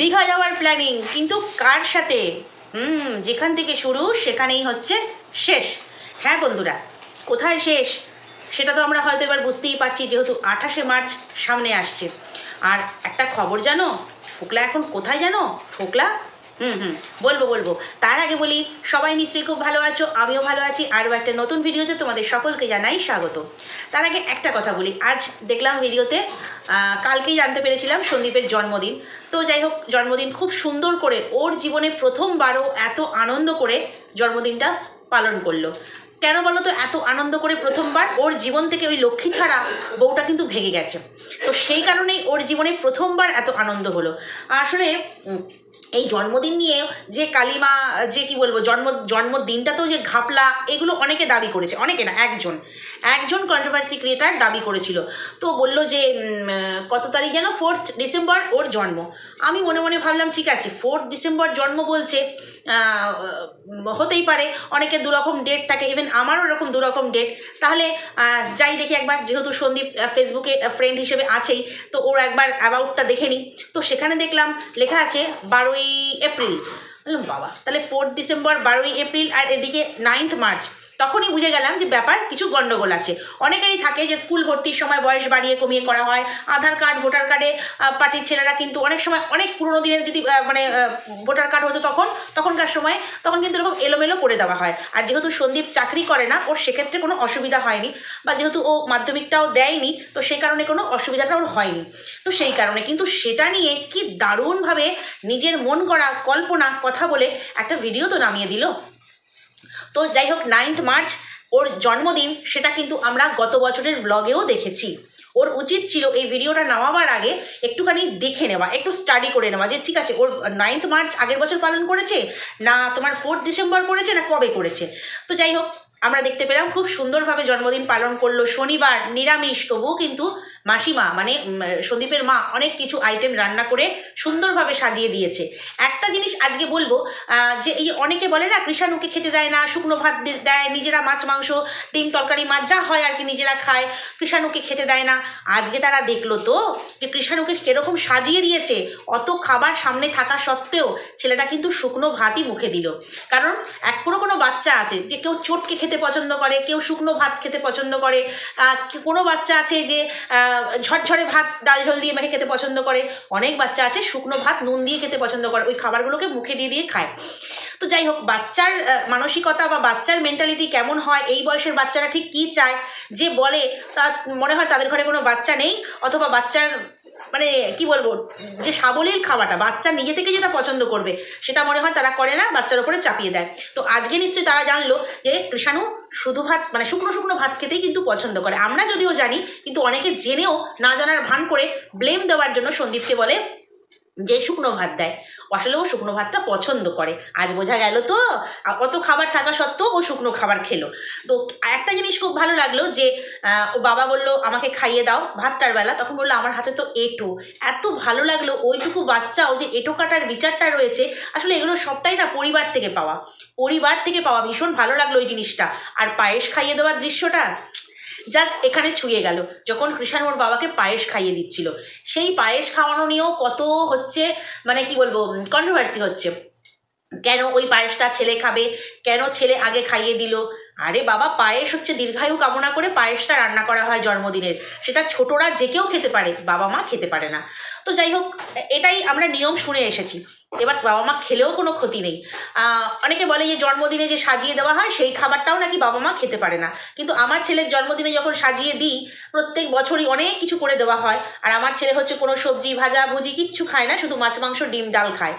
দীঘা যাওয়ার প্ল্যানিং, কিন্তু কার সাথে? যেখান থেকে শুরু সেখানেই হচ্ছে শেষ। হ্যাঁ বন্ধুরা, কোথায় শেষ সেটা তো আমরা হয়তো এবার বুঝতেই পারছি, যেহেতু 28শে মার্চ সামনে আসছে। আর একটা খবর জানো, ফোকলা এখন কোথায় জানো? ফোকলা বলবো। তার আগে বলি, সবাই নিশ্চয়ই খুব ভালো আছো, আমিও ভালো আছি। আরও একটা নতুন ভিডিওতে তোমাদের সকলকে জানাই স্বাগত। তার আগে একটা কথা বলি, আজ দেখলাম ভিডিওতে, কালকেই জানতে পেরেছিলাম সন্দীপের জন্মদিন। তো যাই হোক, জন্মদিন খুব সুন্দর করে, ওর জীবনে প্রথমবারও এত আনন্দ করে জন্মদিনটা পালন করলো। কেন বলো তো এত আনন্দ করে? প্রথমবার ওর জীবন থেকে ওই লক্ষ্মী ছাড়া বউটা কিন্তু ভেঙে গেছে। তো সেই কারণেই ওর জীবনে প্রথমবার এত আনন্দ হলো। আসলে এই জন্মদিন নিয়ে যে কালিমা, যে কি বলবো, জন্মদিনটাতেও যে ঘাপলা, এগুলো অনেকে দাবি করেছে, অনেকে না, একজন কন্ট্রোভার্সি ক্রিয়েটার দাবি করেছিল। তো বলল যে কত তারিখ যেন, 4 ডিসেম্বর ওর জন্ম। আমি মনে মনে ভাবলাম ঠিক আছে, 4 ডিসেম্বর জন্ম বলছে, হতেই পারে, অনেকের দুরকম ডেট থাকে, ইভেন আমারও এরকম দুরকম ডেট। তাহলে যাই দেখি একবার, যেহেতু সন্দীপ ফেসবুকে ফ্রেন্ড হিসেবে আছেই, তো ওর একবার অ্যাবাউটটা দেখে নিই। তো সেখানে দেখলাম লেখা আছে 12ই এপ্রিল। বললাম বাবা, তাহলে 4 ডিসেম্বর, 12ই এপ্রিল, আর এদিকে 9 মার্চ। তখনই বুঝে গেলাম যে ব্যাপার কিছু গন্ডগোল আছে। অনেকেরই থাকে যে স্কুল ভর্তির সময় বয়স বাড়িয়ে কমিয়ে করা হয়, আধার কার্ড, ভোটার কার্ডে পার্টির ছেলেরা কিন্তু অনেক সময়, অনেক পুরোনো দিনের যদি ভোটার কার্ড হতো তখনকার সময়, তখন কিন্তু এরকম এলোমেলো করে দেওয়া হয়। আর যেহেতু সন্দীপ চাকরি করে না, ওর সেক্ষেত্রে কোনো অসুবিধা হয়নি, বা যেহেতু ও মাধ্যমিকটাও দেয়নি, তো সেই কারণে কোনো অসুবিধাটা ওর হয়নি। তো সেই কারণে কিন্তু সেটা নিয়ে কি দারুণভাবে নিজের মন করা কল্পনা কথা বলে একটা ভিডিও তো নামিয়ে দিল। তো যাই হোক, 9 মার্চ ওর জন্মদিন, সেটা কিন্তু আমরা গত বছরের ব্লগেও দেখেছি। ওর উচিত ছিল এই ভিডিওটা নামাবার আগে একটুখানি দেখে নেওয়া, একটু স্টাডি করে নেওয়া, যে ঠিক আছে ওর 9 মার্চ আগের বছর পালন করেছে না, তোমার 4 ডিসেম্বর করেছে না কবে করেছে। তো যাই হোক, আমরা দেখতে পেলাম খুব সুন্দরভাবে জন্মদিন পালন করলো। শনিবার, নিরামিষ, তবুও কিন্তু মাসিমা মানে সন্দীপের মা অনেক কিছু আইটেম রান্না করে সুন্দরভাবে সাজিয়ে দিয়েছে। একটা জিনিস আজকে বলবো, যে এই অনেকে বলে না কৃষাণুকে খেতে দেয় না, শুকনো ভাত দেয়, নিজেরা মাছ মাংস ডিম তরকারি মাছ যা হয় আর কি নিজেরা খায়, কৃষাণুকে খেতে দেয় না। আজকে তারা দেখলো তো যে কৃষাণুকে কীরকম সাজিয়ে দিয়েছে। অত খাবার সামনে থাকা সত্ত্বেও ছেলেটা কিন্তু শুকনো ভাতই মুখে দিল। কারণ কোনো বাচ্চা আছে যে কেউ চটকে খেতে পছন্দ করে, কেউ শুকনো ভাত খেতে পছন্দ করে, কোনো বাচ্চা আছে যে ঝরঝরে ভাত ডাল ঝোল দিয়ে মেখে খেতে পছন্দ করে, অনেক বাচ্চা আছে শুকনো ভাত নুন দিয়ে খেতে পছন্দ করে, ওই খাবারগুলোকে মুখে দিয়ে খায়। তো যাই হোক, বাচ্চার মানসিকতা বা বাচ্চার মেন্টালিটি কেমন হয়, এই বয়সের বাচ্চারা ঠিক কী চায়, যে বলে তা মনে হয় তাদের ঘরে কোনো বাচ্চা নেই, অথবা বাচ্চার মানে কি বলবো, যে সাবলীল খাওয়াটা বাচ্চা নিজে থেকে যেটা পছন্দ করবে সেটা মনে হয় তারা করে না, বাচ্চার ওপরে চাপিয়ে দেয়। তো আজকে নিশ্চয়ই তারা জানলো যে কৃষাণু শুধু ভাত মানে শুকনো ভাত খেতেই কিন্তু পছন্দ করে। আমরা যদিও জানি, কিন্তু অনেকে জেনেও না জানার ভান করে ব্লেম দেওয়ার জন্য সন্দীপকে বলে যে শুকনো ভাত দেয়। আসলে ও শুকনো ভাতটা পছন্দ করে। আজ বোঝা গেল তো, অত খাবার থাকা সত্ত্বেও ও শুকনো খাবার খেলো। তো একটা জিনিস খুব ভালো লাগলো যে ও বাবা বলল আমাকে খাইয়ে দাও ভাতটার বেলা, তখন বললো আমার হাতে তো এঁটো। এত ভালো লাগলো, ওইটুকু বাচ্চাও যে এঁটো কাটার বিচারটা রয়েছে, আসলে এগুলো সবটাই না পরিবার থেকে পাওয়া। ভীষণ ভালো লাগলো ওই জিনিসটা। আর পায়েস খাইয়ে দেওয়ার দৃশ্যটা জাস্ট এখানে ছুঁয়ে গেল, যখন কৃষাণু ওর বাবাকে পায়েস খাইয়ে দিচ্ছিল। সেই পায়েস খাওয়ানো নিয়েও কত হচ্ছে, মানে কি বলবো, কন্ট্রোভার্সি হচ্ছে। কেন ওই পায়েসটা ছেলে খাবে, কেন ছেলে আগে খাইয়ে দিল? আরে বাবা, পায়েস হচ্ছে দীর্ঘায়ু কামনা করে পায়েসটা রান্না করা হয় জন্মদিনের, সেটা ছোটরা যে কেউ খেতে পারে, বাবা মা খেতে পারে না। তো যাই হোক, এটাই আমরা নিয়ম শুনে এসেছি। এবার বাবা মা খেলেও কোনো ক্ষতি নেই। অনেকে বলে যে জন্মদিনে যে সাজিয়ে দেওয়া হয় সেই খাবারটাও নাকি বাবা মা খেতে পারে না, কিন্তু আমার ছেলের জন্মদিনে যখন সাজিয়ে দিই, প্রত্যেক বছরই অনেক কিছু করে দেওয়া হয়। আর আমার ছেলে হচ্ছে কোনো সবজি ভাজা ভুজি কিচ্ছু খায় না, শুধু মাছ মাংস ডিম ডাল খায়।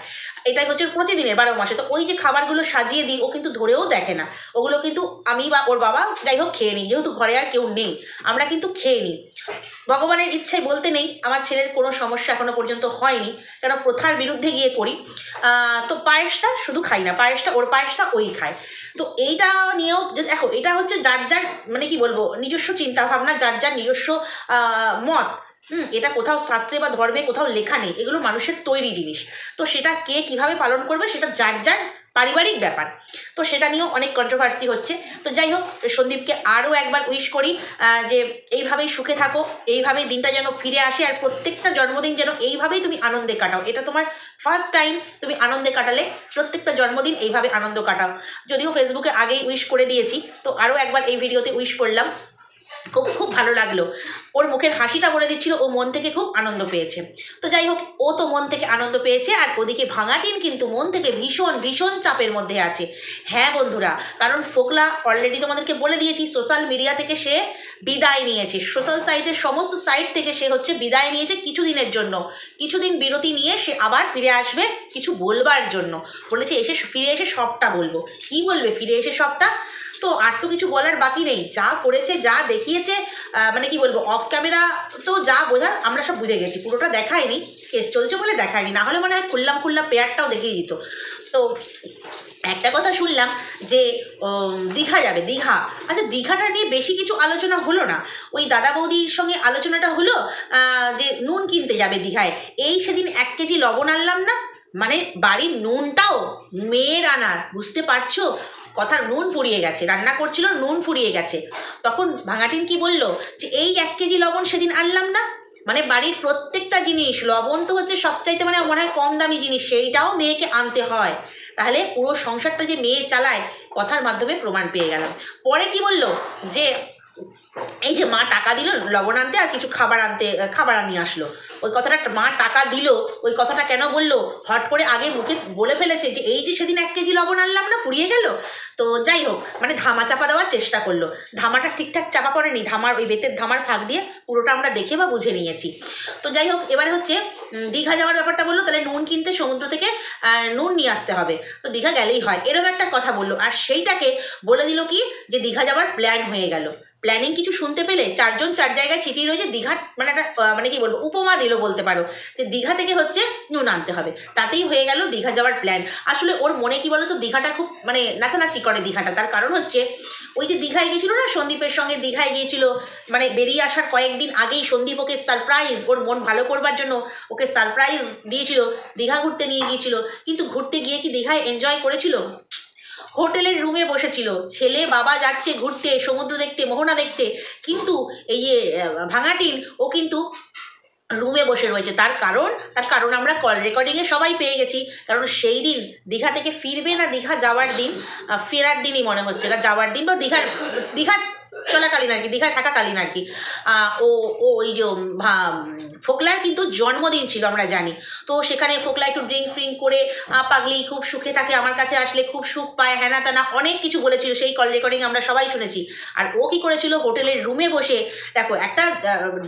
এটাই হচ্ছে প্রতিদিনের 12 মাসে। তো ওই যে খাবারগুলো সাজিয়ে দিই, ও কিন্তু ধরেও দেখে না। ওগুলো কিন্তু আমি বা ওর বাবা যাই হোক খেয়ে নিই, যেহেতু ঘরে আর কেউ নেই, আমরা কিন্তু খেয়ে নিই। ভগবানের ইচ্ছায় বলতে নেই, আমার ছেলের কোনো সমস্যা এখনো পর্যন্ত হয়নি, কেন প্রথার বিরুদ্ধে গিয়ে করি। তো পায়েসটা শুধু খাই না, ওর পায়েসটা ওই খায়। তো এইটা নিয়েও দেখো, এটা হচ্ছে যার যার মানে কি বলবো নিজস্ব চিন্তাভাবনা, যার যার নিজস্ব মত। এটা কোথাও শাস্ত্রে বা ধর্মে কোথাও লেখা নেই, এগুলো মানুষের তৈরি জিনিস। তো সেটা কে কিভাবে পালন করবে সেটা যার যার পারিবারিক ব্যাপার। তো সেটা নিয়েও অনেক কন্ট্রোভার্সি হচ্ছে। তো যাই হোক, সন্দীপকে আরও একবার উইশ করি যে এইভাবেই সুখে থাকো, এইভাবেই দিনটা যেন ফিরে আসে, আর প্রত্যেকটা জন্মদিন যেন এইভাবেই তুমি আনন্দে কাটাও। এটা তোমার ফার্স্ট টাইম তুমি আনন্দে কাটালে, প্রত্যেকটা জন্মদিন এইভাবে আনন্দ কাটাও। যদিও ফেসবুকে আগেই উইশ করে দিয়েছি, তো আরও একবার এই ভিডিওতে উইশ করলাম। খুব খুব ভালো লাগলো, ওর মুখের হাসিটা বলে দিচ্ছিল ও মন থেকে খুব আনন্দ পেয়েছে। তো যাই হোক, ও তো মন থেকে আনন্দ পেয়েছে, আর ওদিকে ভাঙাটিন কিন্তু মন থেকে ভীষণ ভীষণ চাপের মধ্যে আছে। হ্যাঁ বন্ধুরা, কারণ ফোকলা অলরেডি তোমাদেরকে বলে দিয়েছি সোশ্যাল মিডিয়া থেকে সে বিদায় নিয়েছে, সোশ্যাল সাইটের সমস্ত সাইট থেকে সে হচ্ছে বিদায় নিয়েছে কিছুদিনের জন্য। কিছুদিন বিরতি নিয়ে সে আবার ফিরে আসবে কিছু বলবার জন্য, বলেছে ফিরে এসে সবটা বলবো। কি বলবে ফিরে এসে সবটা? তো আর তো কিছু বলার বাকি নেই, যা করেছে যা দেখিয়েছে, মানে কি বলবো, অফ ক্যামেরা তো যা বোঝার আমরা সব বুঝে গেছি। পুরোটা দেখায়নি, কেস চলছে বলে দেখায়নি, না হলে মনে হয় খুললাম পেয়ারটাও দেখিয়ে দিত। তো একটা কথা শুনলাম যে দীঘা যাবে, দীঘা। আচ্ছা, দীঘাটা নিয়ে বেশি কিছু আলোচনা হলো না, ওই দাদা বৌদির সঙ্গে আলোচনাটা হলো যে নুন কিনতে যাবে দীঘায়। এই সেদিন 1 কেজি লবণ আনলাম না, মানে বাড়ির নুনটাও মেয়ের আনার, বুঝতে পারছো? কথার নুন ফুরিয়ে গেছে, রান্না করছিল নুন ফুরিয়ে গেছে। তখন ভাঙাটিন কি বলল যে এই 1 কেজি লবণ সেদিন আনলাম না, মানে বাড়ির প্রত্যেকটা জিনিস, লবণ তো হচ্ছে সবচাইতে মানে মনে হয় কম দামি জিনিস, সেইটাও মেয়েকে আনতে হয়। তাহলে পুরো সংসারটা যে মেয়ে চালায়, কথার মাধ্যমে প্রমাণ পেয়ে গেলাম। পরে কি বলল যে এই যে মা টাকা দিল লবণ আনতে আর কিছু খাবার আনিয়ে আসলো, ওই কথাটা মা টাকা দিল, ওই কথাটা কেন বললো হট করে? আগে মুখে বলে ফেলেছে যে এই যে সেদিন 1 কেজি লবণ আনলাম না, ফুরিয়ে গেল। তো যাই হোক, মানে ধামা চাপা দেওয়ার চেষ্টা করলো, ধামাটা ঠিকঠাক চাপা পড়েনি, ওই বেতের ধামার ফাঁক দিয়ে পুরোটা আমরা দেখে বা বুঝে নিয়েছি। তো যাই হোক, এবারে হচ্ছে দীঘা যাওয়ার ব্যাপারটা বললো, তাহলে নুন কিনতে সমুদ্র থেকে নুন নিয়ে আসতে হবে, তো দীঘা গেলেই হয়, এরকম একটা কথা বললো। আর সেইটাকে বলে দিল কি যে দীঘা যাওয়ার প্ল্যান হয়ে গেল। প্ল্যানিং কিছু শুনতে পেলে 4 জন 4 জায়গায় ছিটিয়ে রয়েছে, দীঘার মানে একটা মানে কি বলবো, উপমা দিল বলতে পারো, যে দীঘা থেকে হচ্ছে নুন আনতে হবে, তাতেই হয়ে গেল দীঘা যাওয়ার প্ল্যান। আসলে ওর মনে কি বলো তো, দীঘাটা খুব মানে নাচানাচি করে দীঘাটা। তার কারণ হচ্ছে ওই যে দীঘায় গিয়েছিল না, সন্দীপের সঙ্গে দীঘায় গিয়েছিল, মানে বেরিয়ে আসার কয়েকদিন আগেই সন্দীপ ওকে সারপ্রাইজ, ওর মন ভালো করবার জন্য ওকে সারপ্রাইজ দিয়েছিল, দীঘা ঘুরতে নিয়ে গিয়েছিল। কিন্তু ঘুরতে গিয়ে কি দীঘায় এনজয় করেছিল? হোটেলের রুমে বসেছিল, ছেলে বাবা যাচ্ছে ঘুরতে, সমুদ্র দেখতে, মোহনা দেখতে, কিন্তু এই ভাঙাটিন ও কিন্তু রুমে বসে রয়েছে। তার কারণ আমরা কল রেকর্ডিংয়ে সবাই পেয়ে গেছি। কারণ সেই দিন দীঘা থেকে ফিরবে না, দীঘা যাওয়ার দিন, ফেরার দিনই মনে হচ্ছে, না যাওয়ার দিন বা দীঘার চলাকালীন আর কি, দীঘায় থাকাকালীন আর কি, ওই যে ফোকলার কিন্তু জন্মদিন ছিল আমরা জানি। তো সেখানে ফোকলা একটু ড্রিঙ্ক করে পাগলি খুব সুখে থাকে, আমার কাছে আসলে খুব সুখ পায়, হ্যানা ত্যানা অনেক কিছু বলেছিল, সেই কল রেকর্ডিং আমরা সবাই শুনেছি। আর ও কি করেছিল, হোটেলের রুমে বসে, দেখো একটা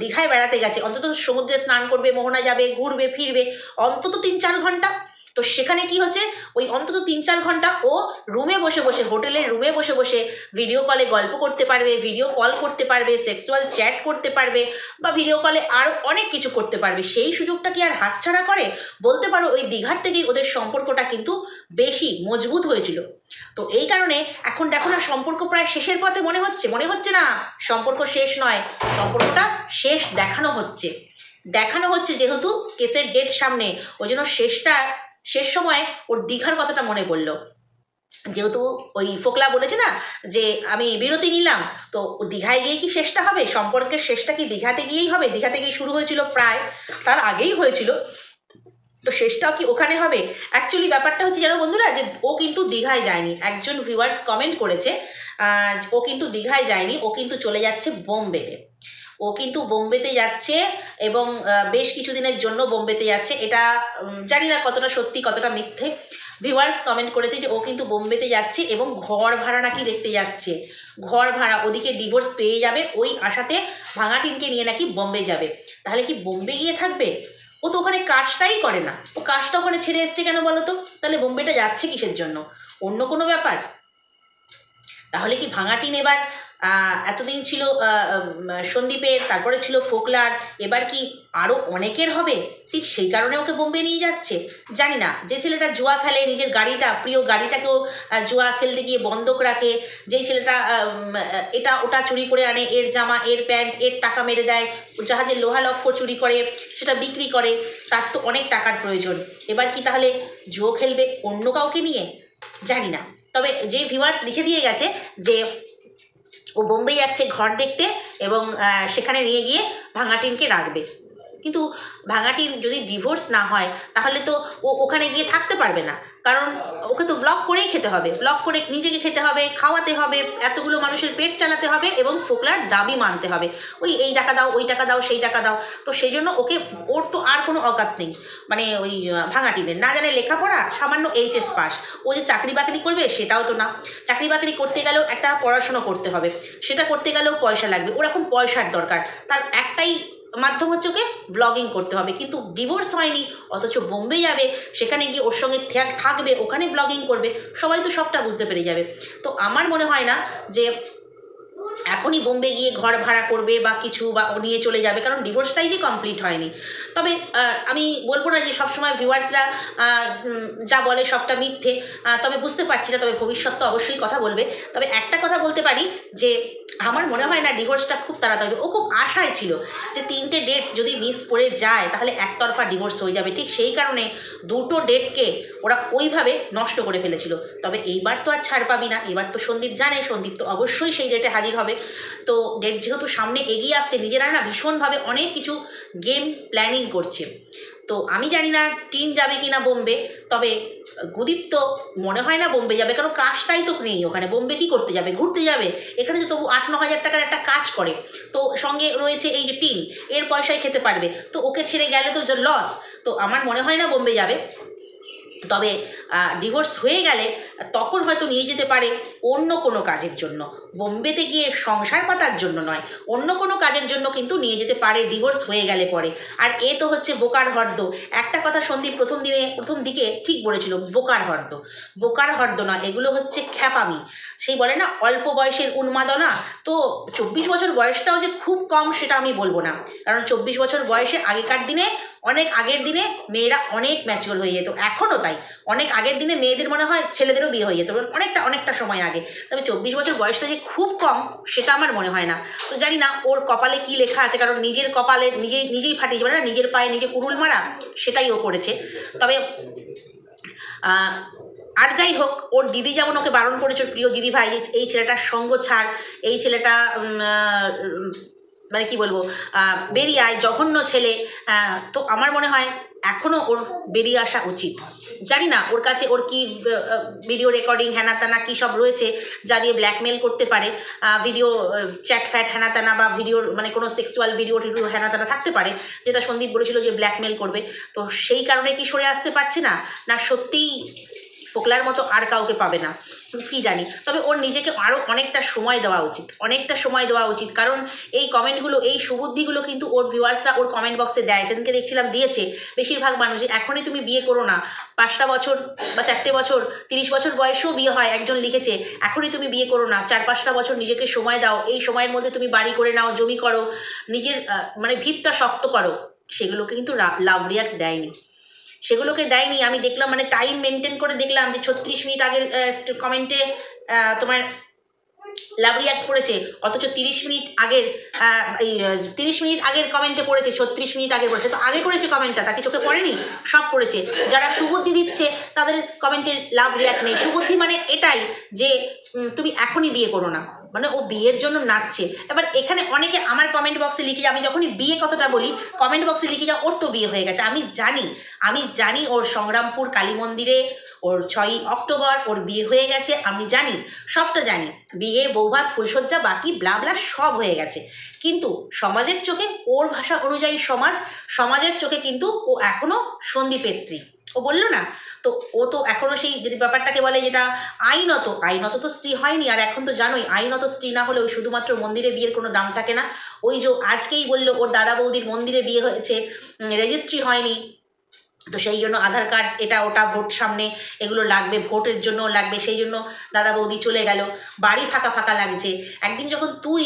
দীঘায় বেড়াতে গেছে, অন্তত সমুদ্রে স্নান করবে, মোহনা যাবে, ঘুরবে ফিরবে, অন্তত 3-4 ঘন্টা। তো সেখানে কি হচ্ছে, ওই অন্তত 3-4 ঘন্টা ও রুমে বসে বসে, হোটেলের রুমে বসে বসে ভিডিও কলে গল্প করতে পারবে, ভিডিও কল করতে পারবে, সেক্সুয়াল চ্যাট করতে পারবে, বা ভিডিও কলে আরও অনেক কিছু করতে পারবে। সেই সুযোগটা কি আর হাতছাড়া করে? বলতে পারো ওই দীঘার থেকেই ওদের সম্পর্কটা কিন্তু বেশি মজবুত হয়েছিল। তো এই কারণে এখন দেখো না, সম্পর্ক প্রায় শেষের পথে মনে হচ্ছে না, সম্পর্ক শেষ নয়, সম্পর্কটা শেষ দেখানো হচ্ছে যেহেতু কেসের ডেট সামনে, ওই জন্য শেষ সময় ওর দীঘার কথাটা মনে পড়লো। যেহেতু ওই ফোকলা বলেছে না যে আমি বিরতি নিলাম, তো দীঘায় গিয়ে কি শেষটা হবে, সম্পর্কের শেষটা কি দীঘাতে গিয়েই হবে? দীঘাতে গিয়ে শুরু হয়েছিল, প্রায় তার আগেই হয়েছিল, তো শেষটাও কি ওখানে হবে? অ্যাকচুয়ালি ব্যাপারটা হচ্ছে জানো বন্ধুরা, যে ও কিন্তু দীঘায় যায়নি। একজন ভিউয়ার্স কমেন্ট করেছে ও কিন্তু দীঘায় যায়নি, ও কিন্তু চলে যাচ্ছে বোম্বেতে। ও কিন্তু বোম্বেতে যাচ্ছে এবং বেশ কিছুদিনের জন্য বোম্বেতে যাচ্ছে। এটা জানি না কতটা সত্যি কতটা মিথ্যে। ভিউয়ার্স কমেন্ট করেছে যে ও কিন্তু বোম্বেতে যাচ্ছে এবং ঘর ভাড়া নাকি দেখতে যাচ্ছে, ঘর ভাড়া, ওদিকে ডিভোর্স পেয়ে যাবে, ওই আশাতে ভাঙাটিনকে নিয়ে নাকি বোম্বে যাবে। তাহলে কি বোম্বে গিয়ে থাকবে? ও তো ওখানে কাজটাই করে না, ও কাজটা ওখানে ছেড়ে এসছে কেন বলো তো? তাহলে বোম্বেটা যাচ্ছে কিসের জন্য? অন্য কোনো ব্যাপার? তাহলে কি ভাঙাটিন এবার এতদিন ছিল সন্দীপের, তারপরে ছিল ফোকলার, এবার কি আরও অনেকের হবে? ঠিক সেই কারণে ওকে বোম্বে নিয়ে যাচ্ছে। জানি না, যে ছেলেটা জুয়া খেলে, নিজের গাড়িটা, প্রিয় গাড়িটাকেও জুয়া খেলতে গিয়ে বন্ধক রাখে, যেই ছেলেটা এটা ওটা চুরি করে আনে, এর জামা, এর প্যান্ট, এর টাকা মেরে দেয়, জাহাজের লোহা লক্ষ্য চুরি করে সেটা বিক্রি করে, তার তো অনেক টাকার প্রয়োজন। এবার কি তাহলে জুয়ো খেলবে অন্য কাউকে নিয়ে? জানি না, তবে যে ভিউয়ার্স লিখে দিয়ে গেছে যে ও বোম্বে যাচ্ছে ঘর দেখতে এবং সেখানে নিয়ে গিয়ে ভাঙাটিনকে রাখবে, কিন্তু ভাঙাটিন যদি ডিভোর্স না হয় তাহলে তো ও ওখানে গিয়ে থাকতে পারবে না, কারণ ওকে তো ব্লগ করেই খেতে হবে, ব্লগ করে নিজেকে খেতে হবে, খাওয়াতে হবে, এতগুলো মানুষের পেট চালাতে হবে এবং ফোকলার দাবি মানতে হবে, ওই এই টাকা দাও, ওই টাকা দাও, সেই টাকা দাও। তো সেই জন্য ওকে, ওর তো আর কোনো অকাত নেই, মানে ওই ভাঙাটিনের না জানে লেখাপড়া, সামান্য এইচএস পাস, ও যে চাকরি বাকরি করবে সেটাও তো না, চাকরি বাকরি করতে গেলেও একটা পড়াশুনো করতে হবে, সেটা করতে গেলেও পয়সা লাগবে, ওর এখন পয়সার দরকার, তার একটাই মাধ্যম হচ্ছে ওকে ব্লগিং করতে হবে, কিন্তু ডিভোর্স হয়নি অথচ বোম্বে যাবে, সেখানে গিয়ে ওর সঙ্গে থাকবে, ওখানে ব্লগিং করবে, সবাই তো সবটা বুঝতে পেরে যাবে। তো আমার মনে হয় না যে এখনই বোম্বে গিয়ে ঘর ভাড়া করবে বা কিছু বা ও নিয়ে চলে যাবে, কারণ ডিভোর্সটাই যে কমপ্লিট হয়নি। তবে আমি বলবো না যে সবসময় ভিউয়ার্সরা যা বলে সবটা মিথ্যে, তবে বুঝতে পারছি না, তবে ভবিষ্যৎ তো অবশ্যই কথা বলবে। তবে একটা কথা বলতে পারি যে আমার মনে হয় না ডিভোর্সটা খুব তাড়াতাড়ি, ও খুব আশায় ছিল যে 3টে ডেট যদি মিস করে যায় তাহলে একতরফা ডিভোর্স হয়ে যাবে, ঠিক সেই কারণে 2টো ডেটকে ওরা ওইভাবে নষ্ট করে ফেলেছিল। তবে এইবার তো আর ছাড় পাবি না, এবার তো সন্দীপ জানে, সন্দীপ তো অবশ্যই সেই ডেটে হাজির হবে। তো ডেট যেহেতু সামনে এগিয়ে আসছে, নিজেরা না ভীষণভাবে অনেক কিছু গেম প্ল্যানিং করছে। তো আমি জানি না টিন যাবে কি না বোম্বে, তবে গুদীপ তো মনে হয় না বোম্বে যাবে, কারণ কাজটাই তো নেই ওখানে, বোম্বে কী করতে যাবে, ঘুরতে যাবে, এখানে তো তবু 8-9 হাজার টাকার একটা কাজ করে, তো সঙ্গে রয়েছে এই যে টিন, এর পয়সায় খেতে পারবে, তো ওকে ছেড়ে গেলে তো লস, তো আমার মনে হয় না বোম্বে যাবে। তবে ডিভোর্স হয়ে গেলে তখন হয়তো নিয়ে যেতে পারে অন্য কোনো কাজের জন্য, বোম্বেতে গিয়ে সংসার পাতার জন্য নয়, অন্য কোনো কাজের জন্য কিন্তু নিয়ে যেতে পারে ডিভোর্স হয়ে গেলে পরে। আর এ তো হচ্ছে বোকার হর্দ, একটা কথা সন্দীপ প্রথম দিকে ঠিক বলেছিল, বোকার হর্দ, বোকার হর্দ না, এগুলো হচ্ছে খ্যাপামি, সেই বলে না অল্প বয়সের উন্মাদনা। তো 24 বছর বয়সটাও যে খুব কম সেটা আমি বলবো না, কারণ 24 বছর বয়সে আগেকার দিনে, অনেক আগের দিনে মেয়েরা অনেক ম্যাচিওর হয়ে যেত, এখনও তাই, অনেক আগের দিনে মেয়েদের মনে হয় ছেলেদেরও বিয়ে হয়ে যেত অনেকটা সময় আগে, তবে 24 বছর বয়সটা যে খুব কম সেটা আমার মনে হয় না। তো জানি না ওর কপালে কি লেখা আছে, কারণ নিজের কপালে নিজেই ফাটিয়েছে, মানে না নিজের পায়ে নিজে কুড়ুল মারা, সেটাই ও করেছে। তবে আর যাই হোক, ওর দিদি যেমন ওকে বারণ করেছে, প্রিয় দিদি ভাই, এই ছেলেটার সঙ্গ ছাড়, এই ছেলেটা মানে কি বলবো, বেরিয়ে আয়, জঘন্য ছেলে। তো আমার মনে হয় এখনও ওর বেরিয়ে আসা উচিত। জানি না ওর কাছে ওর কি ভিডিও রেকর্ডিং হ্যানা ত্যানা কী সব রয়েছে যা দিয়ে ব্ল্যাকমেল করতে পারে, ভিডিও চ্যাট ফ্যাট হ্যানা ত্যানা বা ভিডিওর মানে কোনো সেক্সুয়াল ভিডিও টিডিও হ্যানা ত্যানা থাকতে পারে, যেটা সন্দীপ বলেছিল যে ব্ল্যাকমেল করবে। তো সেই কারণে কি সরে আসতে পারছে না, না সত্যিই ফোকলার মতো আর কাউকে পাবে না, কি জানি। তবে ওর নিজেকে আরও অনেকটা সময় দেওয়া উচিত, অনেকটা সময় দেওয়া উচিত, কারণ এই কমেন্টগুলো, এই সুবুদ্ধিগুলো কিন্তু ওর ভিউয়ার্সরা ওর কমেন্ট বক্সে দেয়, সেদিনকে দেখছিলাম দিয়েছে বেশিরভাগ মানুষ, যে এখনই তুমি বিয়ে করো না, 5টা বছর বা 4টে বছর, 30 বছর বয়সেও বিয়ে হয়, একজন লিখেছে এখনই তুমি বিয়ে করো না, 4-5টা বছর নিজেকে সময় দাও, এই সময়ের মধ্যে তুমি বাড়ি করে নাও, জমি করো, নিজের মানে ভিতটা শক্ত করো। সেগুলোকে কিন্তু লাভ রিয়াক্ট দেয়নি, সেগুলোকে দেয়নি। আমি দেখলাম, মানে টাইম মেনটেন করে দেখলাম যে 36 মিনিট আগের কমেন্টে তোমার লাভ রিয়াক্ট করেছে, অথচ 30 মিনিট আগের এই 30 মিনিট আগের কমেন্টে পড়েছে, 36 মিনিট আগে পড়েছে, তো আগে করেছে কমেন্টটা, তাকে চোখে পড়েনি, সব পড়েছে। যারা সুবুদ্ধি দিচ্ছে তাদের কমেন্টের লাভ রিয়াক্ট নেই। সুবুদ্ধি মানে এটাই যে তুমি এখনই বিয়ে করো না, মানে ও বিয়ের জন্য নাচছে। এবার এখানে অনেকে আমার কমেন্ট বক্সে লিখে যায়, আমি যখনই বিয়ে কথাটা বলি কমেন্ট বক্সে লিখে যাও ওর তো বিয়ে হয়ে গেছে। আমি জানি ওর সংগ্রামপুর কালী মন্দিরে ওর 6ই অক্টোবর ওর বিয়ে হয়ে গেছে, আমি জানি, সবটা জানি, বিয়ে বৌভাত ফুলসজ্জা বাকি ব্লা ব্লা সব হয়ে গেছে, কিন্তু সমাজের চোখে, ওর ভাষা অনুযায়ী সমাজের চোখে কিন্তু ও এখনও সন্দীপের স্ত্রী। ও বললো না, তো ও তো এখনও সেই যদি ব্যাপারটাকে বলে যেটা আইনত তো স্ত্রী হয়নি। আর এখন তো জানোই আইনত স্ত্রী না হলে ওই শুধুমাত্র মন্দিরে বিয়ের কোনো দাম থাকে না। ওই যে আজকেই বললো ওর দাদা বৌদির মন্দিরে বিয়ে হয়েছে, রেজিস্ট্রি হয়নি, তো সেই জন্য আধার কার্ড এটা ওটা ভোট সামনে এগুলো লাগবে, ভোটের জন্য লাগবে, সেই জন্য দাদা বৌদি চলে গেল, বাড়ি ফাঁকা ফাঁকা লাগছে। একদিন যখন তুই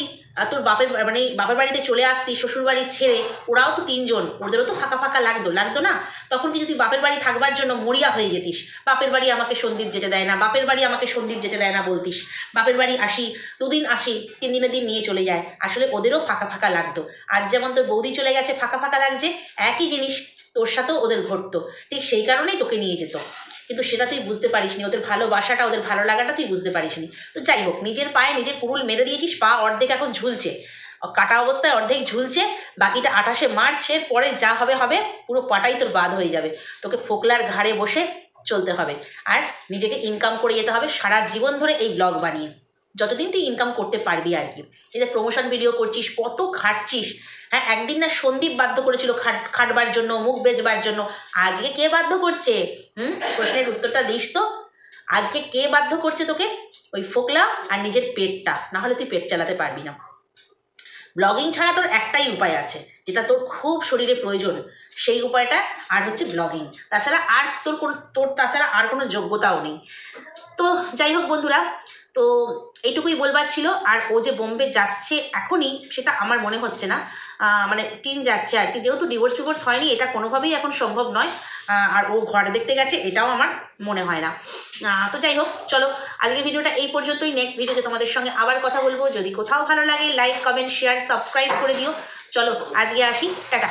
তোর বাপের বাড়িতে চলে আসতি শ্বশুর বাড়ি ছেড়ে, ওরাও তো 3জন, ওদেরও তো ফাঁকা ফাঁকা লাগতো না? তখন কিন্তু তুই বাপের বাড়ি থাকবার জন্য মরিয়া হয়ে যেতিস, বাপের বাড়ি আমাকে সন্দীপ যেতে দেয় না, বাপের বাড়ি আমাকে সন্দীপ যেতে দেয় না বলতিস, বাপের বাড়ি আসি 2 দিন আসি 3 দিনের দিন নিয়ে চলে যায়। আসলে ওদেরও ফাঁকা ফাঁকা লাগতো। আজ যেমন তোর বৌদি চলে গেছে ফাঁকা ফাঁকা লাগছে, একই জিনিস তোর সাথেও ওদের ঘটতো, ঠিক সেই কারণেই তোকে নিয়ে যেত। কিন্তু সেটা তুই বুঝতে পারিসনি, ওদের ভালোবাসাটা, ওদের ভালো লাগাটা তুই বুঝতে পারিসনি। তো যাই হোক, নিজের পায়ে নিজের কুড়ুল মেরে দিয়েছিস, পা অর্ধেক এখন ঝুলছে, কাটা অবস্থায় অর্ধেক ঝুলছে, বাকিটা 28শে মার্চের পরে যা হবে হবে, পুরো পাটাই তোর বাদ হয়ে যাবে। তোকে ফোকলার ঘাড়ে বসে চলতে হবে আর নিজেকে ইনকাম করে যেতে হবে সারা জীবন ধরে এই ব্লগ বানিয়ে, যতদিন তুই ইনকাম করতে পারবি আর কি। এই যে প্রমোশন ভিডিও করছিস, কত খাটছিস। হ্যাঁ, একদিন না সন্দীপ বাধ্য করেছিল খাটবার জন্য, মুখ বেচবার জন্য, আজকে কে বাধ্য করছে? প্রশ্নের উত্তরটা দিস তো। আজকে কে বাধ্য করছে তোকে? ওই ফোকলা আর নিজের পেটটা, না হলে তুই পেট চালাতে পারবি না। ব্লগিং ছাড়া তোর একটাই উপায় আছে, যেটা তোর খুব শরীরে প্রয়োজন, সেই উপায়টা আর হচ্ছে ব্লগিং। তাছাড়া আর তাছাড়া আর কোনো যোগ্যতাও নেই। তো যাই হোক বন্ধুরা, তো এইটুকুই বলবার ছিল। আর ও যে বোম্বে যাচ্ছে এখনই, সেটা আমার মনে হচ্ছে না, মানে টিন যাচ্ছে আর কি, যেহেতু ডিভোর্স হয়নি, এটা কোনোভাবেই এখন সম্ভব নয়। আর ও ঘর দেখতে গেছে, এটাও আমার মনে হয় না। তো যাই হোক, চলো আজকের ভিডিওটা এই পর্যন্তই। নেক্সট ভিডিওতে তোমাদের সঙ্গে আবার কথা বলবো। যদি কোথাও ভালো লাগে লাইক, কমেন্ট, শেয়ার, সাবস্ক্রাইব করে দিও। চলো আজকে আসি, টাটা।